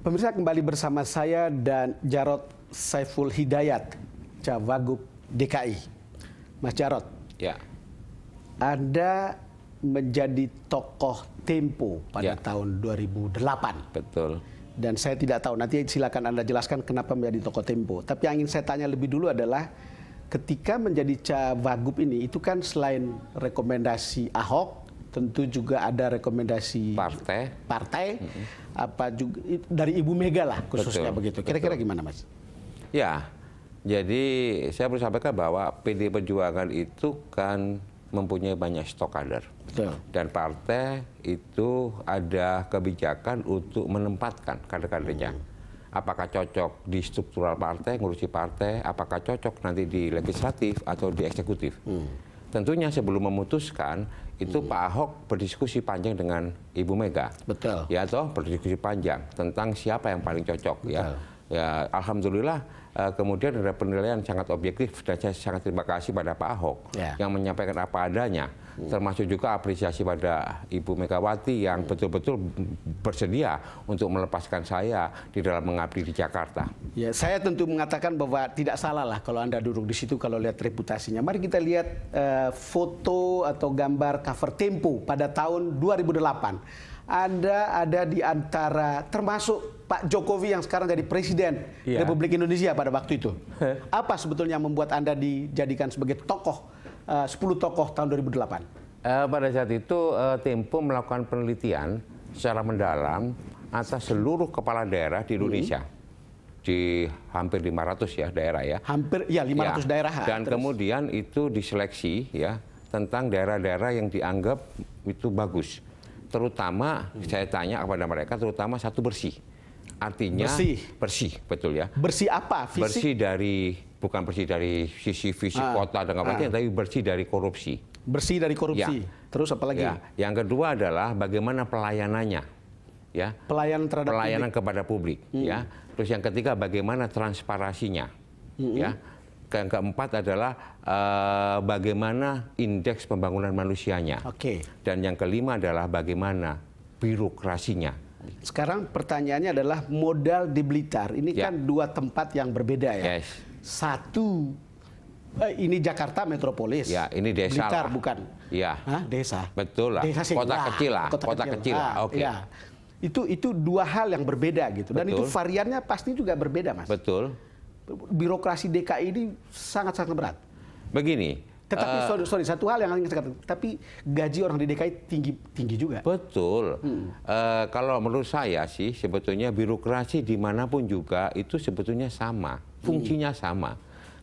Pemirsa, kembali bersama saya dan Jarod Saiful Hidayat, Cawagup DKI. Mas Jarod, ya. Anda menjadi tokoh Tempo pada tahun 2008. Betul. Dan saya tidak tahu, nanti silakan Anda jelaskan kenapa menjadi tokoh Tempo. Tapi yang ingin saya tanya lebih dulu adalah, ketika menjadi Cawagup ini, itu kan selain rekomendasi Ahok, tentu juga ada rekomendasi partai, apa juga dari Ibu Mega lah khususnya. Betul, begitu. Kira-kira gimana, Mas? Ya, jadi saya perlu sampaikan bahwa PD Perjuangan itu kan mempunyai banyak stok kader. Betul. Dan partai itu ada kebijakan untuk menempatkan kader-kadernya. Apakah cocok di struktural partai, ngurusi partai, apakah cocok nanti di legislatif atau di eksekutif. Tentunya sebelum memutuskan, itu Pak Ahok berdiskusi panjang dengan Ibu Mega. Betul. Ya toh, berdiskusi panjang tentang siapa yang paling cocok. Ya. Ya, alhamdulillah kemudian ada penilaian sangat objektif dan saya sangat terima kasih pada Pak Ahok yang menyampaikan apa adanya. Termasuk juga apresiasi pada Ibu Megawati yang betul-betul bersedia untuk melepaskan saya di dalam mengabdi di Jakarta. Ya, saya tentu mengatakan bahwa tidak salah lah kalau Anda duduk di situ kalau lihat reputasinya. Mari kita lihat foto atau gambar cover Tempo pada tahun 2008. Anda ada di antara, termasuk Pak Jokowi yang sekarang jadi Presiden Republik Indonesia pada waktu itu. Apa sebetulnya yang membuat Anda dijadikan sebagai tokoh 10 tokoh tahun 2008? Pada saat itu Tempo melakukan penelitian secara mendalam atas seluruh kepala daerah di Indonesia. Di hampir 500 ya daerah ya. Hampir ya 500 daerah. Dan kemudian itu diseleksi ya tentang daerah-daerah yang dianggap itu bagus. Terutama saya tanya kepada mereka, terutama satu bersih. Artinya bersih, betul ya. Bersih apa? Fisik? Bersih dari, bukan bersih dari sisi fisik kota dan apa tapi bersih dari korupsi. Bersih dari korupsi. Ya. Terus apa lagi? Ya. Yang kedua adalah bagaimana pelayanannya, ya. Pelayanan kepada publik, ya. Terus yang ketiga bagaimana transparansinya, ya. Yang keempat adalah bagaimana indeks pembangunan manusianya. Dan yang kelima adalah bagaimana birokrasinya. Sekarang pertanyaannya adalah modal di Blitar. Ini kan dua tempat yang berbeda ya. Satu, ini Jakarta metropolis. Ya, ini desa. Blitar bukan. Ya. Hah? Desa. Betul lah. Desa kota kecil lah. Kota kecil lah. Oke. Ya. Itu dua hal yang berbeda gitu. Dan itu variannya pasti juga berbeda, Mas. Betul. Birokrasi DKI ini sangat-sangat berat. Begini. Tetapi sorry, satu hal yang ingin saya katakan, tapi gaji orang di DKI tinggi juga. Betul. Kalau menurut saya sih sebetulnya birokrasi dimanapun juga itu sebetulnya sama, fungsinya sama,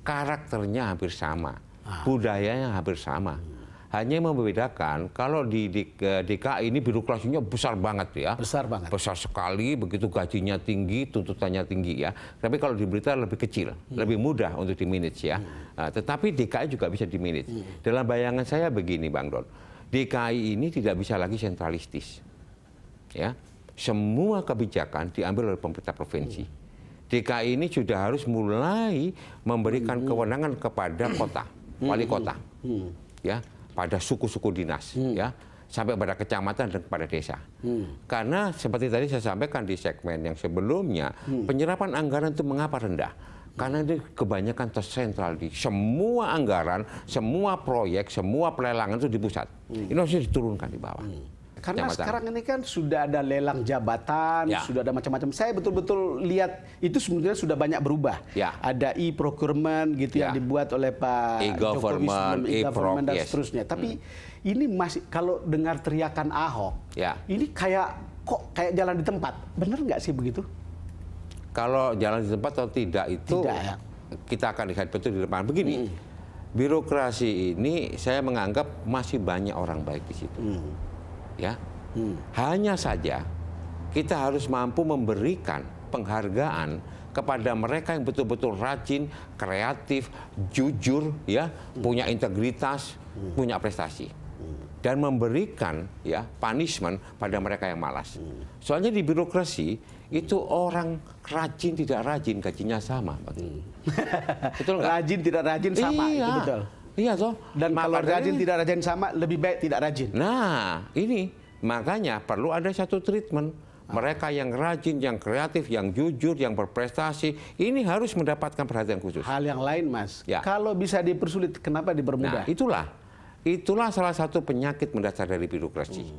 karakternya hampir sama, budayanya hampir sama. Hanya yang membedakan kalau di DKI ini birokrasinya besar banget ya. Besar banget. Besar sekali, begitu gajinya tinggi, tuntutannya tinggi ya. Tapi kalau di Blitar lebih kecil, lebih mudah untuk di-manage ya. Nah, tetapi DKI juga bisa di-manage. Dalam bayangan saya begini Bang Don, DKI ini tidak bisa lagi sentralistis. Ya. Semua kebijakan diambil oleh pemerintah provinsi. DKI ini sudah harus mulai memberikan kewenangan kepada kota, wali kota. Ya. Pada suku-suku dinas, ya, sampai pada kecamatan dan kepada desa. Karena seperti tadi saya sampaikan di segmen yang sebelumnya, penyerapan anggaran itu mengapa rendah? Karena ini kebanyakan tersentral di semua anggaran, semua proyek, semua pelelangan itu di pusat. Ini harus diturunkan di bawah. Karena sekarang ini kan sudah ada lelang jabatan, sudah ada macam-macam. Saya betul-betul lihat itu sebenarnya sudah banyak berubah. Ada e-procurement gitu yang dibuat oleh Pak Jokowi sebelum e-government dan seterusnya. Tapi ini masih, kalau dengar teriakan Ahok, ini kayak jalan di tempat. Benar nggak sih begitu? Kalau jalan di tempat atau tidak itu kita akan lihat betul di depan. Begini, birokrasi ini saya menganggap masih banyak orang baik di situ. Ya, hanya saja kita harus mampu memberikan penghargaan kepada mereka yang betul-betul rajin, kreatif, jujur, ya, punya integritas, punya prestasi, dan memberikan ya punishment pada mereka yang malas. Soalnya di birokrasi itu orang rajin tidak rajin gajinya sama, betul nggak? Rajin tidak rajin sama, itu betul. Iya toh. Dan kalau rajin tidak rajin sama, lebih baik tidak rajin. Nah, ini makanya perlu ada satu treatment Mereka yang rajin, yang kreatif, yang jujur, yang berprestasi, ini harus mendapatkan perhatian khusus. Hal yang lain, Mas, Ya. kalau bisa dipersulit, kenapa dipermudah? Nah, itulah salah satu penyakit mendasar dari birokrasi.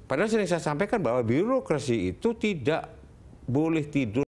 Padahal sering saya sampaikan bahwa birokrasi itu tidak boleh tidur